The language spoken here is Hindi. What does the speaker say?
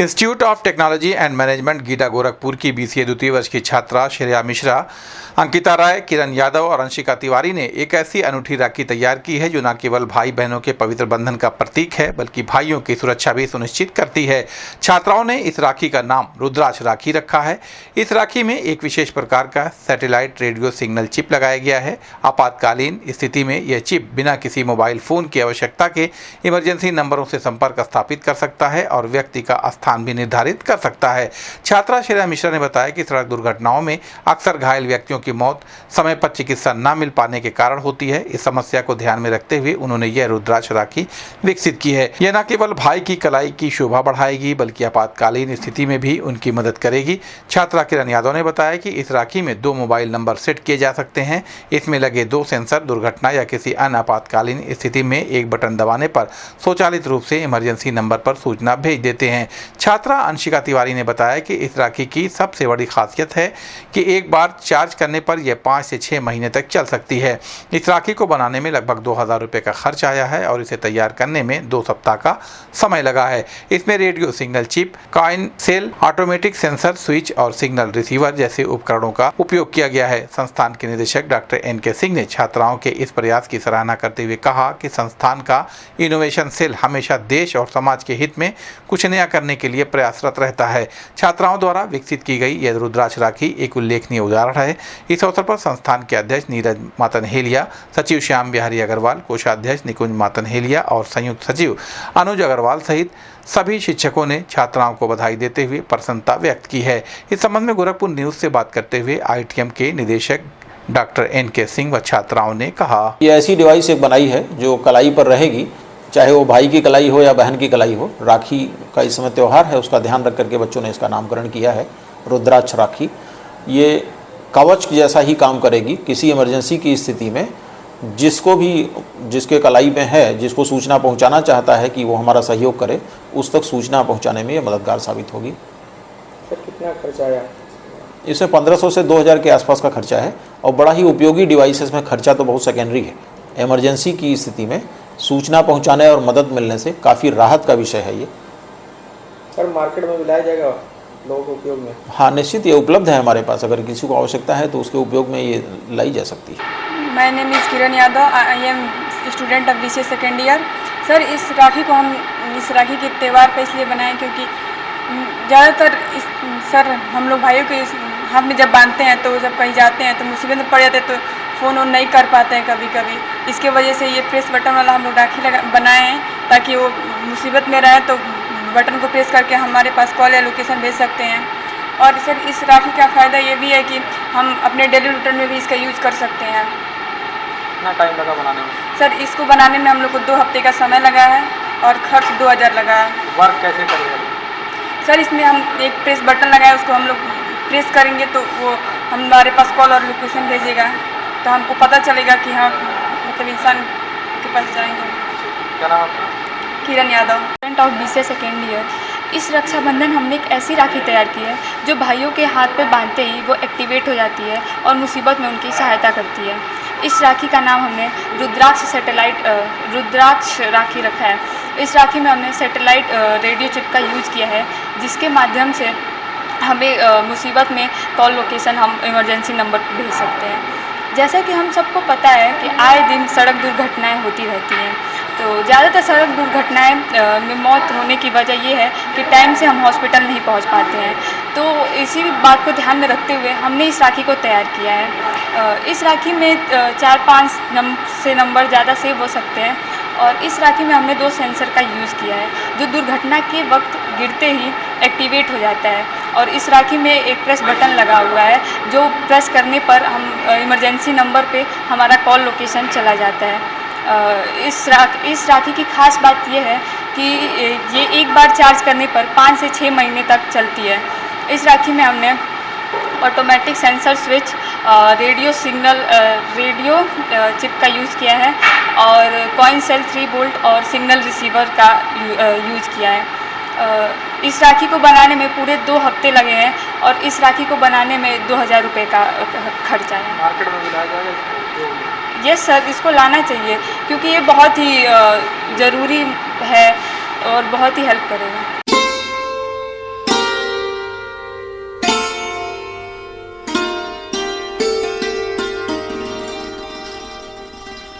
Institute of technology and management GITA Gorakhpur की BCA द्वितीय वर्ष की छात्रा श्रेया मिश्रा, अंकिता राय, किरण यादव और अंशिका तिवारी ने एक ऐसी अनूठी राखी तैयार की है जो न केवल भाई बहनों के पवित्र बंधन का प्रतीक है बल्कि भाइयों की सुरक्षा भी सुनिश्चित करती है। छात्राओं ने इस राखी का नाम रुद्राक्ष राखी रखा है। इस राखी में एक विशेष प्रकार का सैटेलाइट रेडियो सिग्नल चिप लगाया गया है। आपातकालीन स्थिति में यह चिप बिना किसी मोबाइल फोन की आवश्यकता के इमरजेंसी नंबरों से संपर्क स्थापित कर सकता है और व्यक्ति का स्थान भी निर्धारित कर सकता है। छात्रा श्रेया मिश्रा ने बताया कि सड़क दुर्घटनाओं में अक्सर घायल व्यक्तियों की मौत समय पर चिकित्सा न मिल पाने के कारण होती है। इस समस्या को ध्यान में रखते हुए उन्होंने यह रुद्राक्ष राखी विकसित की है। यह न केवल भाई की कलाई की शोभा बढ़ाएगी बल्कि आपातकालीन स्थिति में भी उनकी मदद करेगी। छात्रा किरण यादव ने बताया कि इस राखी में 2 मोबाइल नंबर सेट किए जा सकते हैं। इसमें लगे 2 सेंसर दुर्घटना या किसी अन्य आपातकालीन स्थिति में एक बटन दबाने पर स्वचालित रूप से इमरजेंसी नंबर पर सूचना भेज देते हैं। छात्रा अंशिका तिवारी ने बताया कि इस राखी की सबसे बड़ी खासियत है कि एक बार चार्ज करने पर यह 5 से 6 महीने तक चल सकती है। इस राखी को बनाने में लगभग 2000 रुपये का खर्च आया है और इसे तैयार करने में 2 सप्ताह का समय लगा है। इसमें radio signal chip, coin cell, automatic sensor, switch और सिग्नल रिसीवर जैसे उपकरणों का उपयोग किया गया है। संस्थान के निदेशक डॉक्टर NK सिंह ने छात्राओं के इस प्रयास की सराहना करते हुए कहा कि संस्थान का इनोवेशन सेल हमेशा देश और समाज के हित में कुछ नया करने के लिए प्रयासरत रहता है। छात्राओं द्वारा विकसित की गई यह रुद्राक्ष राखी एक उल्लेखनीय उदाहरण है। इस अवसर पर संस्थान के अध्यक्ष नीरज मातनहेलिया, सचिव श्याम बिहारी अग्रवाल, कोषाध्यक्ष निकुंज मातनहेलिया और संयुक्त सचिव अनुज अग्रवाल सहित सभी शिक्षकों ने छात्राओं को बधाई देते हुए प्रसन्नता व्यक्त की है। इस संबंध में गोरखपुर न्यूज से बात करते हुए ITM के निदेशक डॉक्टर NK सिंह व छात्राओं ने कहा, ये ऐसी डिवाइस एक बनाई है जो कलाई पर रहेगी, चाहे वो भाई की कलाई हो या बहन की कलाई हो। राखी का इस समय त्यौहार है, उसका ध्यान रख करके बच्चों ने इसका नामकरण किया है रुद्राक्ष राखी। ये कवच जैसा ही काम करेगी। किसी इमरजेंसी की स्थिति में जिसको भी, जिसके कलाई में है, जिसको सूचना पहुंचाना चाहता है कि वो हमारा सहयोग करे, उस तक सूचना पहुंचाने में ये मददगार साबित होगी। सर कितना खर्चा आया? इसमें 1500 से 2000 के आसपास का खर्चा है और बड़ा ही उपयोगी डिवाइस है। इसमें खर्चा तो बहुत सेकेंडरी है। इमरजेंसी की स्थिति में सूचना पहुंचाने और मदद मिलने से काफ़ी राहत का विषय है ये। सर मार्केट में लाया जाएगा लोगों के उपयोग में? हाँ, निश्चित ये उपलब्ध है हमारे पास। अगर किसी को आवश्यकता है तो उसके उपयोग में ये लाई जा सकती है। My name is Kiran Yadav, I am student of BCA second year. Sir इस राखी को हम इस राखी के त्यौहार पर इसलिए बनाएं क्योंकि ज़्यादातर सर हम लोग भाइयों के हाथ में जब बांधते हैं तो जब कहीं जाते हैं तो मुसीबत में पड़ जाते हैं तो फ़ोन ऑन नहीं कर पाते हैं कभी कभी। इसके वजह से ये प्रेस बटन वाला हम लोग राखी बनाए हैं ताकि वो मुसीबत में रहे तो बटन को प्रेस करके हमारे पास कॉल या लोकेशन भेज सकते हैं। और सर इस राखी का फ़ायदा ये भी है कि हम अपने डेली रूटीन में भी इसका यूज़ कर सकते हैं। कितना टाइम लगा बनाने में? सर इसको बनाने में हम लोग को 2 हफ्ते का समय लगा है और खर्च 2000 लगा है। वर्क कैसे करेगा? सर इसमें हम एक प्रेस बटन लगाए, उसको हम लोग प्रेस करेंगे तो वो हमारे पास कॉल और लोकेशन भेजेगा तो हमको पता चलेगा कि हाँ मतलब इंसान के पास जाएंगे। क्या नाम आपका? Kiran Yadav, student of BCA second year. इस रक्षाबंधन हमने एक ऐसी राखी तैयार की है जो भाइयों के हाथ पे बांधते ही वो एक्टिवेट हो जाती है और मुसीबत में उनकी सहायता करती है। इस राखी का नाम हमने रुद्राक्ष राखी रखा है। इस राखी में हमने सैटेलाइट रेडियो चिप का यूज़ किया है जिसके माध्यम से हमें मुसीबत में कॉल लोकेशन हम इमरजेंसी नंबर पर भेज सकते हैं। जैसा कि हम सबको पता है कि आए दिन सड़क दुर्घटनाएं होती रहती हैं, तो ज़्यादातर सड़क दुर्घटनाएं में मौत होने की वजह ये है कि टाइम से हम हॉस्पिटल नहीं पहुंच पाते हैं। तो इसी बात को ध्यान में रखते हुए हमने इस राखी को तैयार किया है। इस राखी में 4-5 से नंबर ज़्यादा सेव हो सकते हैं और इस राखी में हमने 2 सेंसर का यूज़ किया है जो दुर्घटना के वक्त गिरते ही एक्टिवेट हो जाता है। और इस राखी में एक प्रेस बटन लगा हुआ है जो प्रेस करने पर हम इमरजेंसी नंबर पे हमारा कॉल लोकेशन चला जाता है। इस राखी की खास बात यह है कि ये एक बार चार्ज करने पर 5 से 6 महीने तक चलती है। इस राखी में हमने automatic sensor switch, radio chip का यूज़ किया है और कॉइन सेल 3 वोल्ट और सिग्नल रिसीवर का यूज़ किया है। इस राखी को बनाने में पूरे 2 हफ्ते लगे हैं और इस राखी को बनाने में 2000 रुपये का खर्च आया है। मार्केट में भी लाया जाएगा? यस सर, इसको लाना चाहिए क्योंकि ये बहुत ही ज़रूरी है और बहुत ही हेल्प करेगा।